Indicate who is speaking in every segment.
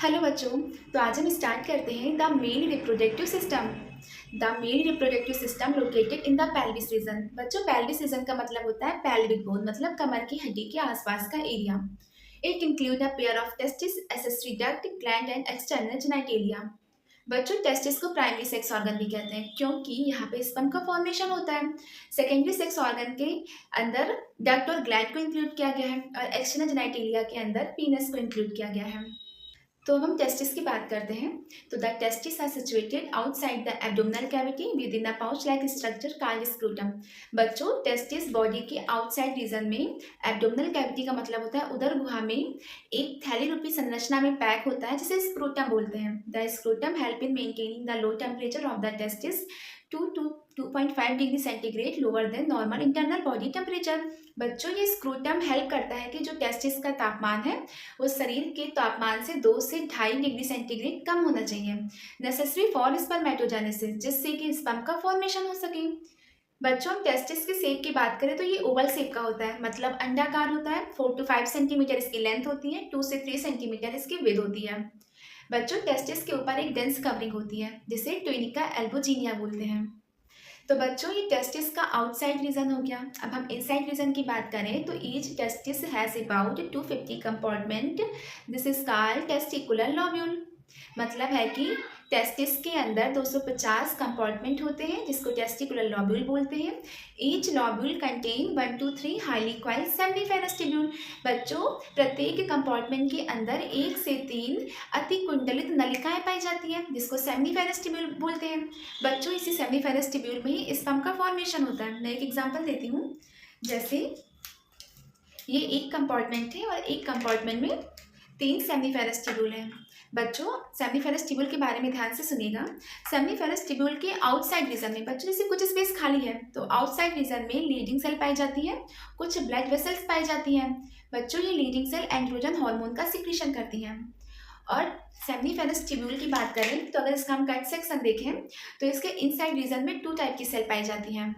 Speaker 1: Hello बच्चों। तो आज हम स्टार्ट करते हैं the male reproductive system. The male reproductive system located in the pelvis region. बच्चों, पेल्विस रीजन का मतलब होता है पेल्विक बोन, मतलब कमर की हड्डी के आसपास का area. It include a pair of testis, accessory duct, gland and external genitalia. बच्चों, टेस्टिस को प्राइमरी सेक्स ऑर्गन भी कहते हैं क्योंकि यहाँ पे स्पर्म का फॉर्मेशन होता है। सेकेंडरी सेक्स ऑर्गन के अंदर डक्ट और ग्लैंड को इंक्लूड किया गया है और एक्सटर्नल जेनिटेलिया के अंदर पीनस को इंक्लूड किया गया है। तो अब हम टेस्टिस की बात करते हैं। तो the testis are situated outside the abdominal cavity within the pouch like structure called scrotum. बच्चों, टेस्टिस बॉडी के आउटसाइड रीजन में, एब्डोमिनल कैविटी का मतलब होता है उदर गुहा में, एक थैली रूपी संरचना में पैक होता है जिसे स्क्रूटम बोलते हैं। The scrotum help in maintaining the low temperature of the testis to 2.5 degree centigrade lower than normal internal body temperature. बच्चों, ये स्क्रूटम हेल्प करता है कि जो टेस्टिस का तापमान है वो शरीर के तापमान से 2 से 2.5 डिग्री सेंटीग्रेड कम होना चाहिए, नेसेसरी फॉर स्पर्मेटोजेनेसिस, जिससे कि स्पर्म का फॉर्मेशन हो सके। बच्चों, हम टेस्टिस के शेप की बात करें तो ये ओवल शेप का होता है, मतलब अंडाकार होता है। 4 to 5 सेंटीमीटर इसकी लेंथ होती है, 2 से 3 सेंटीमीटर इसकी विड्थ होती है। बच्चों, टेस्टिस के ऊपर एक डेंस कवरिंग होती है जिसे ट्विनिका एल्बोजीनिया बोलते हैं। तो बच्चों, ये टेस्टिस का आउटसाइड रीजन हो गया। अब हम इनसाइड रीजन की बात करें तो each testis has about 250 compartment. This is called testicular lobule. मतलब है कि टेस्टिस के अंदर 250 कंपार्टमेंट होते हैं जिसको टेस्टिकुलर लॉब्यूल बोलते हैं। Each lobule contain 1 to 3 highly coiled seminiferous tubule. बच्चों, प्रत्येक कंपार्टमेंट के अंदर 1 से 3 अति कुंडलित नलिकाएं पाई जाती हैं जिसको सेमिनिफेरस ट्यूब्यूल बोलते हैं। बच्चों, इसी सेमिनिफेरस ट्यूब्यूल में ही स्पर्म का फॉर्मेशन होता है। मैं एक एग्जांपल देती हूँ। जैसे ये एक कंपार्टमेंट है और एक कंपार्टमेंट में 3 सेमिनिफेरस ट्यूब्यूल हैं। बच्चों, सेमिनिफेरस ट्यूब्यूल के बारे में ध्यान से सुनिएगा। सेमिनिफेरस ट्यूब्यूल के आउटसाइड रीजन में बच्चों जैसे कुछ स्पेस खाली है तो आउटसाइड रीजन में लीडिंग सेल पाई जाती है, कुछ ब्लड वेसल्स पाई जाती हैं। बच्चों, ये लीडिंग सेल एंड्रोजन हार्मोन का सिक्रीशन करती हैं। और सेमिनिफेरस ट्यूब्यूल की बात करें तो अगर इसका हम कट सेक्शन देखें तो इसके इनसाइड रीजन में 2 टाइप की सेल पाई जाती हैं।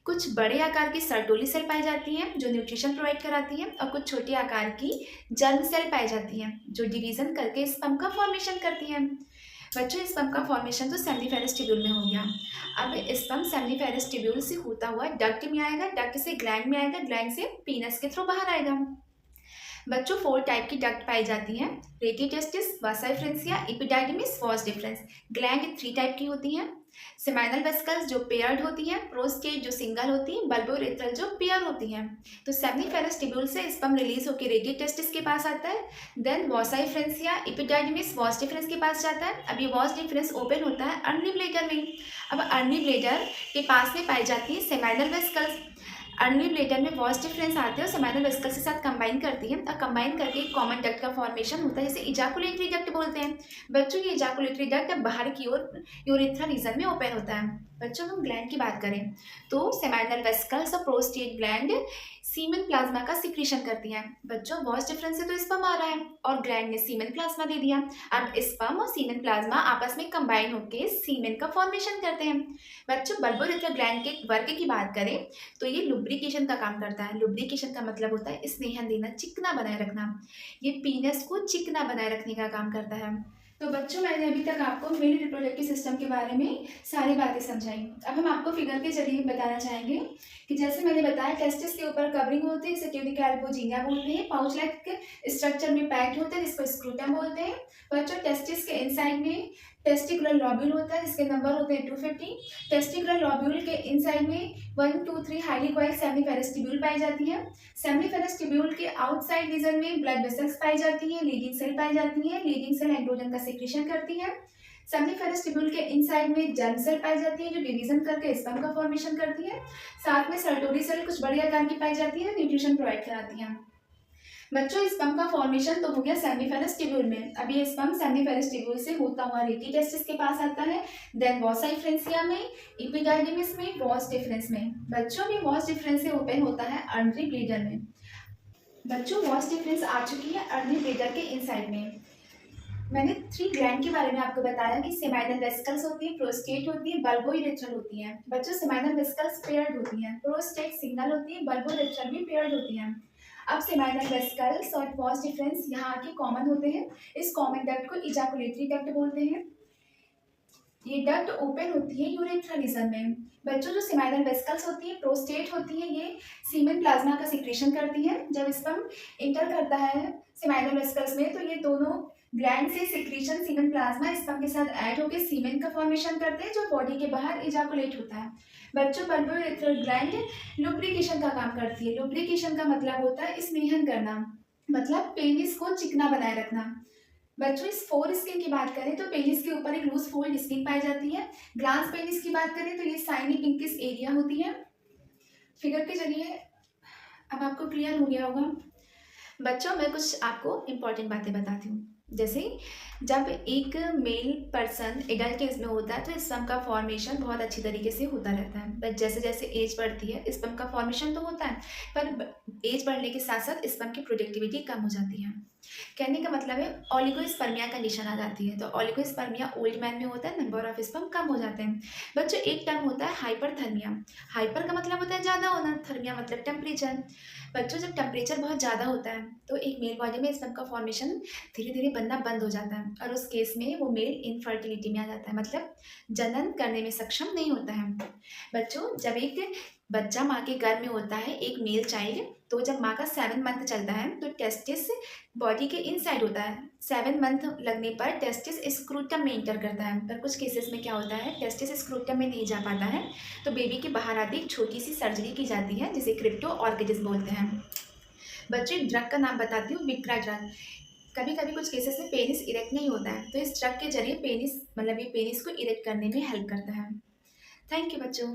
Speaker 1: कुछ बड़े आकार की सर्टोली सेल पाई जाती हैं जो न्यूट्रिशन प्रोवाइड कराती हैं, और कुछ छोटे आकार की जर्म सेल पाई जाती हैं जो डिवीजन करके स्पर्म का फॉर्मेशन करती हैं। बच्चों, स्पर्म का फॉर्मेशन तो सेमिनिफेरस ट्यूब्यूल में हो गया। अब स्पर्म सेमिनिफेरस ट्यूब्यूल से होता हुआ डक्ट में आएगा, डक्ट से ग्लैंड में आएगा, ग्लैंड से पीनस के थ्रू बाहर आएगा। बच्चों, 4 टाइप की डक्ट पाई जाती हैं। Rete testis, Vasa फ्रेंसिया, एपिडाइडिमिस, was difference. Gland 3 type की होती हैं। सेमाइनल वेसिकल्स जो पेयर्ड होती हैं, प्रोस्टेट जो सिंगल होती हैं, बल्बोरेथ्रल जो पेयर होती हैं। तो सेमिनिफेरस ट्यूब्यूल से स्पर्म रिलीज होकर रेटिटेस्टिस के पास आता है, देन वासा फ्रेंसिया, एपिडाइडिमिस, वॉस डिफरेंस के पास जाता है। अब ये वॉस डिफरेंस ओपन होता है अर्ली ब्लेडर में। अब अर्ली ब्लेडर के पास में पाई जाती है सेमाइनल वेसिकल्स। अर्ली ब्लेडर में वॉस डिफरेंस आते हैं और सेमाइनल वेसिकल्स के साथ कंबाइन करती है और कंबाइन करके एक कॉमन डक्ट का फॉर्मेशन होता है जिसे इजाकुलेटरी डक्ट बोलते हैं। बच्चों, ये इजाकुलेटरी डक्ट बाहर की ओर यूरेथ्रा रीजन में ओपन होता है। बच्चों, हम ग्लैंड की बात करें तो सेमाइनल वेसिकल्स और प्रोस्टेट ग्लैंड सीमेन प्लाज्मा का सिक्रीशन करती हैं। बच्चों, वॉस डिफरेंस से तो स्पर्म आ रहा है और ग्लैंड ने सीमेन प्लाज्मा दे दिया। अब स्पर्म और सीमेन प्लाज्मा आपस में कंबाइन होकर सीमेन का फॉर्मेशन करते हैं। बच्चों, बल्बोरेथ्रल ग्लैंड के वर्क की बात करें तो ये लुब्रिकेशन का काम करता है। लुब्रिकेशन का मतलब होता है स्नेहन देना, चिकना बनाए रखना। ये पीनस को चिकना बनाए रखने का काम करता है। तो बच्चों, मैंने अभी तक आपको मेल रिप्रोडक्टिव सिस्टम के बारे में सारी बातें समझाई। अब हम आपको फिगर के जरिए बताना चाहेंगे कि जैसे मैंने बताया टेस्टिस के ऊपर कवरिंग होती है जिसे ट्यूनिका एल्बोजीनिया बोलते हैं, पाउच लाइक स्ट्रक्चर में पैक्ड होता है जिसको स्क्रूटम बोलते हैं। बच्चों, टेस्टिस के इनसाइड में टेस्टिकुलर लॉब्यूल होता है जिसके नंबर होते हैं 250। टेस्टिकुलर लॉब्यूल के इनसाइड में 1 to 3 highly coiled seminiferous tubule पाई जाती है। सेमिनिफेरस ट्यूब्यूल के आउटसाइड रीजन में ब्लड वेसल्स पाई जाती हैं, लीडिंग सेल पाई जाती हैं। लीडिंग सेल एंड्रोजन का सिक्रीशन करती है। सेमिनिफेरस ट्यूब्यूल के इनसाइड में जर्म सेल पाई जाती है जो डिवीजन करके स्पर्म का फॉर्मेशन करती है। साथ में सर्टोरी सेल कुछ बड़ी आकार की पाई जाती है, न्यूट्रिशन प्रोवाइड कराती है। बच्चों, स्पर्म का फॉर्मेशन तो हो गया सेमिनिफेरस ट्यूब्यूल में। अब ये स्पर्म सेमिनिफेरस ट्यूब्यूल से होता हुआ रेटिटेस्टिस के पास आता है, देन वॉसा फ्रेंसिया में, एपिडाइडिमिस में, वॉस डिफरेंस में। बच्चों, ये वॉस डिफरेंस से ओपन होता है अर्ली ब्लेडर में। बच्चों, वॉस डिफरेंस आ चुकी है अर्ली ब्लेडर के इनसाइड में। मैंने 3 ग्लैंड के बारे में आपको बताया कि सेमाइनल वेसिकल्स होती है, प्रोस्टेट होती है, बल्बोइरेथ्रल होती है। बच्चों, सेमाइनल वेसिकल्स पेयर्ड होती हैं, प्रोस्टेट सिंगल होती है, बल्बोइरेथ्रल भी पेयर्ड होती हैं। अब सेमाइनल वेसिकल्स और पॉज डिफरेंस यहाँ आके कॉमन होते हैं। इस कॉमन डक्ट को इजैकुलेटरी डक्ट बोलते हैं। ये डक्ट ओपन होती है यूरेथ्रा रीजन में। बच्चों, जो सेमाइनल वेसिकल्स होती है, प्रोस्टेट होती है, ये सीमेन प्लाज्मा का सिक्रेशन करती है। जब स्पर्म इंटर करता है सेमाइनल वेसिकल्स में, तो ये दोनों ग्लैंड से सिक्रीशन सीमेन प्लाज्मा स्पर्म के साथ ऐड होकर सीमेन का फॉर्मेशन करते हैं, जो बॉडी के बाहर इजैकुलेट होता है। बच्चों, बल्बोरेथ्रल ग्लैंड लुब्रिकेशन का काम करती है। लुब्रिकेशन का मतलब होता है स्नेहन करना, मतलब पेनिस को चिकना बनाए रखना। बच्चों, इस फोर स्किन की बात करें तो पेनिस के ऊपर एक लूज फोल्ड स्किन पाई जाती है। ग्लास पेनिस की बात करें तो ये साइनी पिंकिश एरिया होती है। फिगर के जरिए अब आपको क्लियर हो गया होगा। बच्चों, मैं कुछ आपको इम्पॉर्टेंट बातें बताती हूँ। जैसे जब एक मेल पर्सन एडल्ट एज में होता है तो स्पर्म का फॉर्मेशन बहुत अच्छी तरीके से होता रहता है, बट जैसे जैसे एज बढ़ती है स्पर्म का फॉर्मेशन तो होता है, पर एज बढ़ने के साथ साथ स्पर्म की प्रोडक्टिविटी कम हो जाती है। कहने का मतलब है ओलिगोस्पर्मिया कंडीशन आ जाती है। तो ओलिगोस्पर्मिया ओल्ड मैन में होता है, नंबर ऑफ स्पर्म कम हो जाते हैं। बच्चों, एक टर्म होता है हाइपरथर्मिया। हाइपर का मतलब होता है ज़्यादा होना, थर्मिया मतलब टेम्परेचर। बच्चों, जब टेम्परेचर बहुत ज़्यादा होता है तो एक मेल बॉडी में स्पर्म का फॉर्मेशन धीरे धीरे बनना बंद हो जाता है, और उस केस में वो मेल इनफर्टिलिटी में आ जाता है, मतलब जनन करने में सक्षम नहीं होता है। बच्चों, जब एक बच्चा माँ के गर्भ में होता है, एक मेल चाइल्ड, तो जब माँ का 7 मंथ चलता है तो टेस्टिस बॉडी के इनसाइड होता है। 7 मंथ लगने पर टेस्टिस स्क्रूटम में इंटर करता है, पर कुछ केसेस में क्या होता है, टेस्टिस स्क्रूटम में नहीं जा पाता है, तो बेबी के बाहर आती एक छोटी सी सर्जरी की जाती है जिसे क्रिप्टो ऑर्किडिस बोलते हैं। बच्चों, एक ड्रग का नाम बताती हूँ, विक्रा ड्रग। कभी कभी कुछ केसेस में पेनिस इरेक्ट नहीं होता है, तो इस ड्रग के जरिए पेनिस मतलब ये पेनिस को इरेक्ट करने में हेल्प करता है। थैंक यू बच्चों।